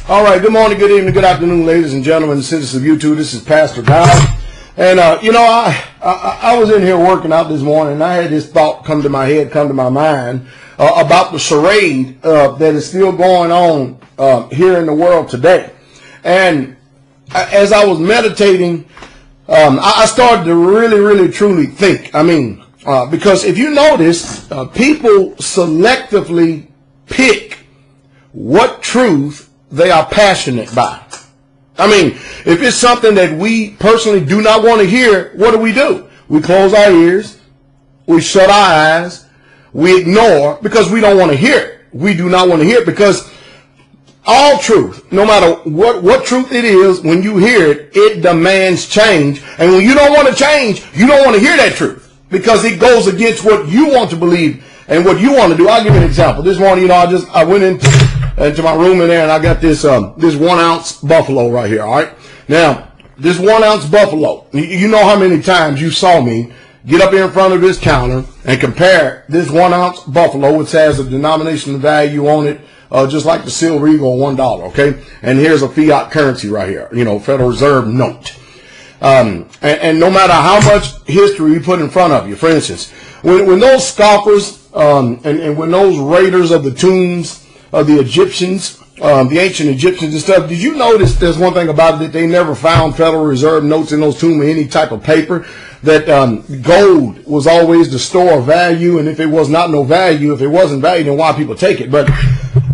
All right, good morning, good evening, good afternoon, ladies and gentlemen, and citizens of YouTube. This is Pastor Dow. And, I was in here working out this morning, and I had this thought come to my head, come to my mind, about the charade that is still going on here in the world today. And as I was meditating, I started to really, truly think. Because if you notice, people selectively pick what truth they are passionate by. If it's something that we personally do not want to hear, what do? We close our ears, we shut our eyes, we ignore because we don't want to hear it. We do not want to hear it because all truth, no matter what truth it is, when you hear it, it demands change. And when you don't want to change, you don't want to hear that truth because it goes against what you want to believe and what you want to do. I'll give you an example. This morning, I went into my room in there, and I got this 1 ounce buffalo right here. All right. Now, this 1 ounce buffalo, you know how many times you saw me get up here in front of this counter and compare this 1 ounce buffalo, which has a denominational value on it, just like the Silver Eagle, $1. Okay. And here's a fiat currency right here, Federal Reserve note. And no matter how much history you put in front of you, for instance, when those scoffers, and when those raiders of the tombs of the Egyptians, the ancient Egyptians and stuff, did you notice there's one thing about it, that they never found Federal Reserve notes in those tombs or any type of paper? That gold was always the store of value, and if it was not no value, if it wasn't value, then why people take it? But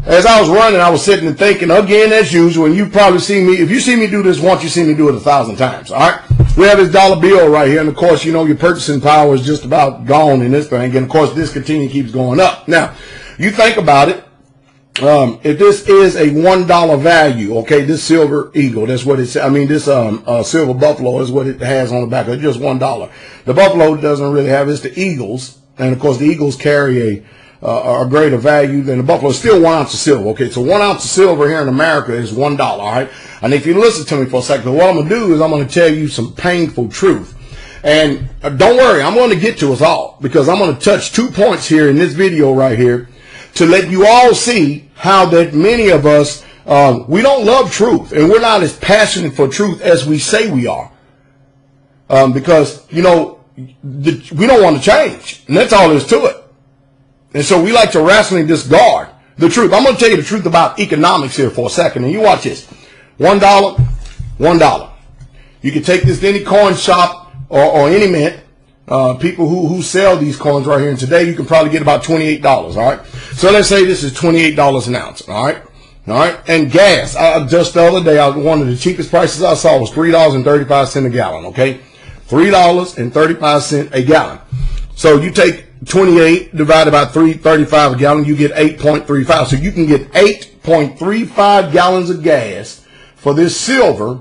as I was running, I was sitting and thinking, again, as usual, and you probably see me, if you see me do this once, you see me do it 1,000 times, all right? We have this dollar bill right here, and of course, your purchasing power is just about gone in this thing, and of course, this keeps going up. Now, you think about it. If this is a $1 value, okay, this Silver Eagle, that's what it's, this Silver Buffalo is what it has on the back. It's just $1. The Buffalo doesn't really have, it's the Eagles, and of course the Eagles carry a greater value than the Buffalo. It's still 1 ounce of silver, okay, so 1 ounce of silver here in America is $1, all right? And if you listen to me for a second, what I'm going to do is I'm going to tell you some painful truth. And don't worry, I'm going to get to us all, because I'm going to touch 2 points here in this video right here to let you all see how that many of us, we don't love truth, and we're not as passionate for truth as we say we are. Because, we don't want to change, and that's all there is to it. And so we like to rationally discard the truth. I'm going to tell you the truth about economics here for a second, and you watch this. $1, $1. You can take this to any coin shop or any mint. People who sell these coins right here, and today you can probably get about $28, all right? So let's say this is $28 an ounce, all right? All right, and gas, just the other day, one of the cheapest prices I saw was $3.35 a gallon, okay? $3.35 a gallon. So you take 28 divided by 3.35 a gallon, you get 8.35. So you can get 8.35 gallons of gas for this silver,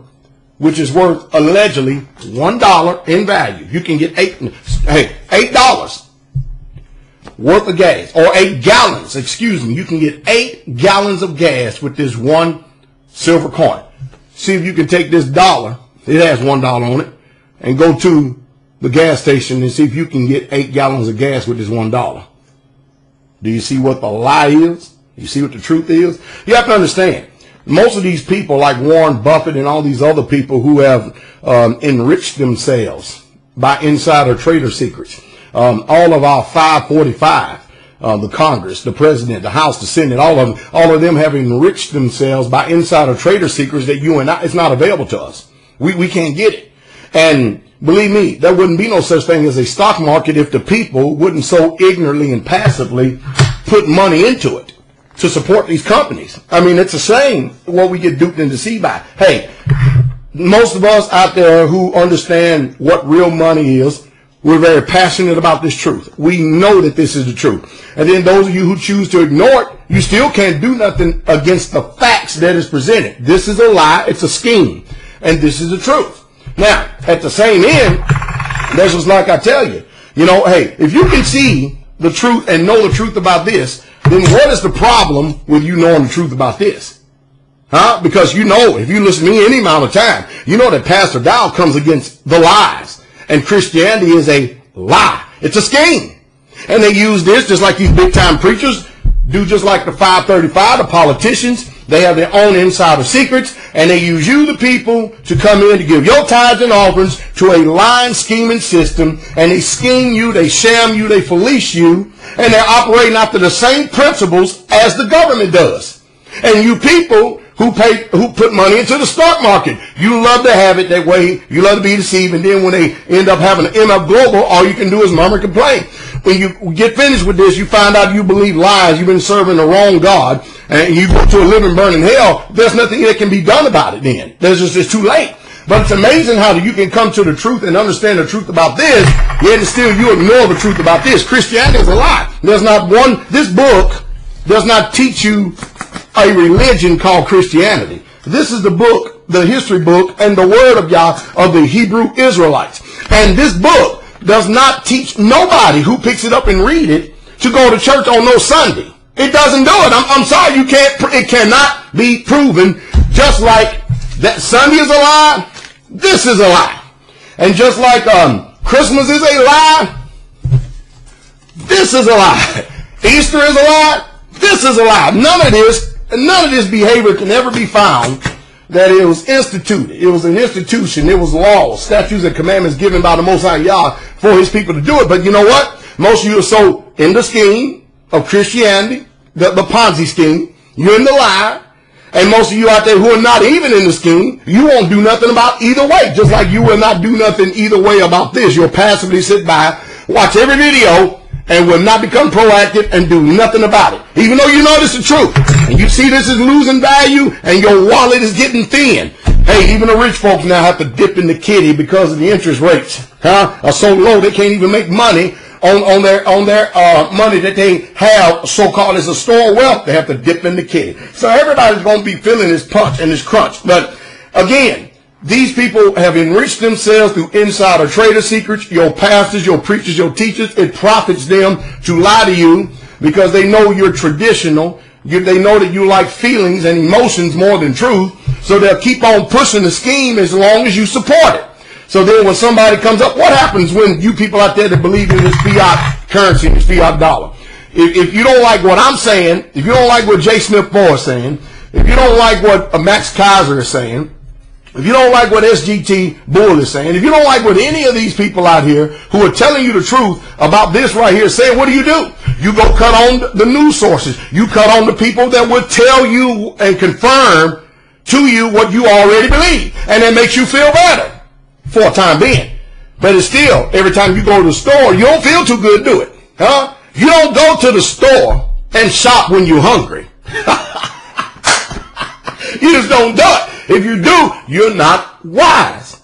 which is worth allegedly $1 in value. You can get $8 worth of gas, or 8 gallons, excuse me. You can get 8 gallons of gas with this one silver coin. See if you can take this dollar, it has $1 on it, and go to the gas station and see if you can get 8 gallons of gas with this $1. Do you see what the lie is? You see what the truth is? You have to understand. Most of these people, like Warren Buffett and all these other people who have enriched themselves by insider trader secrets, all of our 545, the Congress, the President, the House, the Senate, all of them have enriched themselves by insider trader secrets that you and I, it's not available to us. We can't get it. And believe me, there wouldn't be no such thing as a stock market if the people wouldn't so ignorantly and passively put money into it to support these companies. It's a shame what we get duped and deceived by. Hey, most of us out there who understand what real money is, we're very passionate about this truth. We know that this is the truth. And then those of you who choose to ignore it, you still can't do nothing against the facts that is presented. This is a lie, it's a scheme, and this is the truth. Now, at the same end, that's just like I tell you, hey, if you can see the truth and know the truth about this, then what is the problem with you knowing the truth about this? Because if you listen to me any amount of time, you know that Pastor Dow comes against the lies. And Christianity is a lie. It's a scheme. And they use this just like these big time preachers do, just like the 535, the politicians They have their own insider secrets, and they use you, the people, to come in to give your tithes and offerings to a lying, scheming system, and they scheme you, they sham you, they fleece you, and they're operating after the same principles as the government does. And you people who put money into the stock market, you love to have it that way. You love to be deceived, and then when they end up having an MF Global, all you can do is murmur and complain. When you get finished with this, you find out you believe lies. You've been serving the wrong God, and you go to a living, burning hell. There's nothing that can be done about it then. It's too late. But it's amazing how you can come to the truth and understand the truth about this, yet still you ignore the truth about this. Christianity is a lie. This book does not teach you a religion called Christianity. This is the book, the history book, and the word of Yah of the Hebrew Israelites. And this book does not teach nobody who picks it up and read it to go to church on no Sunday. It doesn't do it. I'm sorry, it cannot be proven. Just like that Sunday is a lie, this is a lie. And just like Christmas is a lie, this is a lie. Easter is a lie, this is a lie. None of this behavior can ever be found that it was instituted. It was an institution. It was laws, statutes, and commandments given by the Most High Yah for his people to do it. But you know what? Most of you are so in the scheme of Christianity, the Ponzi scheme. You're in the lie. And most of you out there who are not even in the scheme, you won't do nothing about either way. Just like you will not do nothing either way about this. You'll passively sit by, watch every video, and will not become proactive and do nothing about it. Even though you know this is the truth. And you see this is losing value and your wallet is getting thin. Hey, even the rich folks now have to dip in the kitty because of the interest rates. Are so low they can't even make money on their money that they have, so-called as a store of wealth. They have to dip in the kitty. So everybody's going to be feeling this punch and this crunch. But again, these people have enriched themselves through insider trader secrets. Your pastors, your preachers, your teachers, it profits them to lie to you because they know you're traditional. They know that you like feelings and emotions more than truth. So they'll keep on pushing the scheme as long as you support it. So then when somebody comes up, what happens when you people out there that believe in this fiat currency, this fiat dollar? If you don't like what I'm saying, if you don't like what J. Smith Moore is saying, if you don't like what Max Kaiser is saying, if you don't like what SGT Bull is saying, if you don't like what any of these people out here who are telling you the truth about this right here say, what do? You go cut on the news sources. You cut on the people that will tell you and confirm to you what you already believe. And that makes you feel better for a time being. But it's still, every time you go to the store, you don't feel too good, do it? Huh? You don't go to the store and shop when you're hungry. You just don't do it. If you do, you're not wise.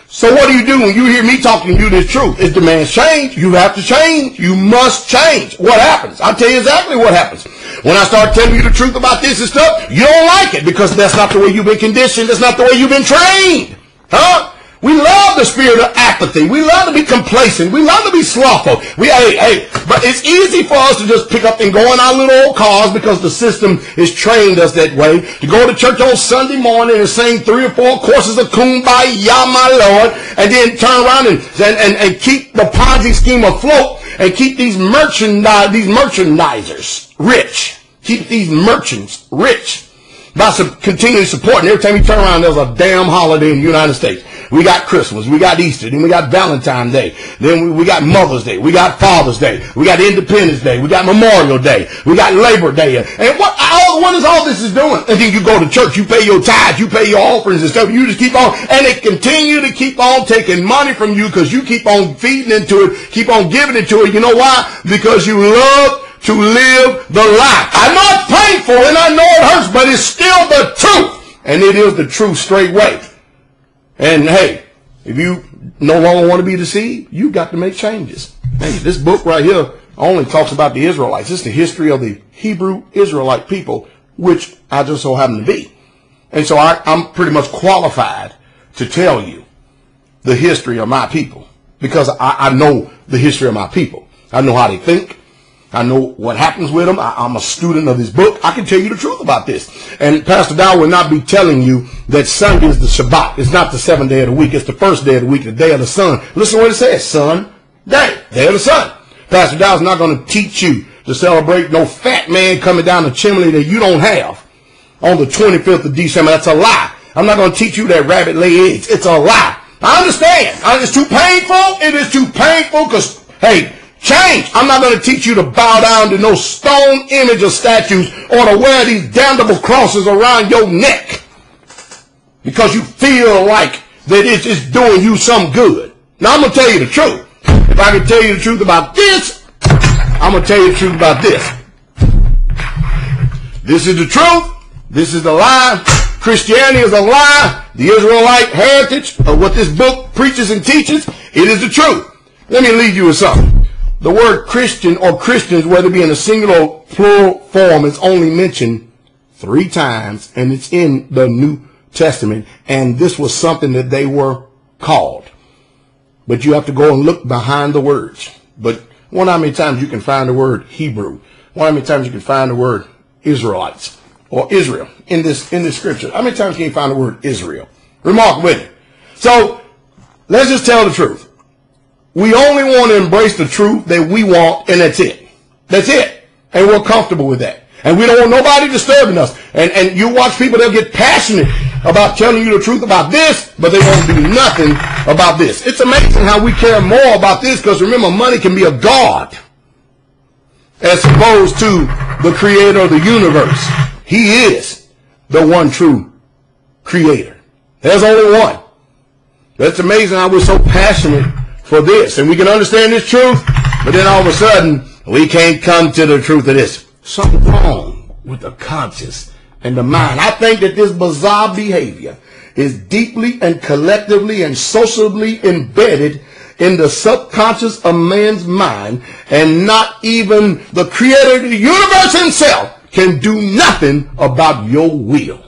So what do you do when you hear me talking to you this truth? It demands change. You have to change. You must change. What happens? I'll tell you exactly what happens. When I start telling you the truth about this and stuff, you don't like it because that's not the way you've been conditioned. That's not the way you've been trained. Huh? We love the spirit of apathy. We love to be complacent. We love to be slothful. But it's easy for us to just pick up and go in our little old cars because the system has trained us that way. To go to church on Sunday morning and sing 3 or 4 courses of Kumbaya, my Lord, and then turn around and keep the Ponzi scheme afloat and keep these merchandisers rich. Keep these merchants rich by continually supporting. Every time you turn around, there's a damn holiday in the United States. We got Christmas, we got Easter, then we got Valentine's Day, then we got Mother's Day, we got Father's Day, we got Independence Day, we got Memorial Day, we got Labor Day. And what is all this is doing? And then you go to church, you pay your tithes, you pay your offerings and stuff, you just keep on, and they continue to keep on taking money from you because you keep on feeding into it, keep on giving it to it. You know why? Because you love to live the life. I know it's painful and I know it hurts, but it's still the truth. And it is the truth straight way. And hey, if you no longer want to be deceived, you've got to make changes. Hey, this book right here only talks about the Israelites. It's the history of the Hebrew Israelite people, which I just so happen to be. And so I'm pretty much qualified to tell you the history of my people because I know the history of my people. I know how they think. I know what happens with them. I'm a student of this book. I can tell you the truth about this. And Pastor Dow will not be telling you that Sunday is the Shabbat. It's not the 7th day of the week. It's the first day of the week, the day of the sun. Listen to what it says. Sun, day of the sun. Pastor Dow is not going to teach you to celebrate no fat man coming down the chimney that you don't have. on the 25th of December. That's a lie. I'm not going to teach you that rabbit lay eggs. It's a lie. I understand. It's too painful. It is too painful because, hey, change. I'm not going to teach you to bow down to no stone image or statues or to wear these damnable crosses around your neck because you feel like that it's doing you some good. Now, I'm going to tell you the truth. If I can tell you the truth about this, I'm going to tell you the truth about this. This is the truth. This is the lie. Christianity is a lie. The Israelite heritage of what this book preaches and teaches, it is the truth. Let me leave you with something. The word Christian or Christians, whether it be in a singular or plural form, is only mentioned 3 times, and it's in the New Testament. And this was something that they were called. But you have to go and look behind the words. But wonder how many times you can find the word Hebrew. Wonder how many times you can find the word Israelites or Israel in this scripture. How many times can you find the word Israel? Remarkable, isn't it? So let's just tell the truth. We only want to embrace the truth that we want, and that's it. That's it. And we're comfortable with that. And we don't want nobody disturbing us. And you watch people, they'll get passionate about telling you the truth about this, but they won't do nothing about this. It's amazing how we care more about this because, remember, money can be a god as opposed to the creator of the universe. He is the one true creator. There's only one. That's amazing how we're so passionate for this. And we can understand this truth, but then all of a sudden, we can't come to the truth of this. Something wrong with the conscience and the mind. I think that this bizarre behavior is deeply and collectively and socially embedded in the subconscious of man's mind, and not even the creator of the universe himself can do nothing about your will.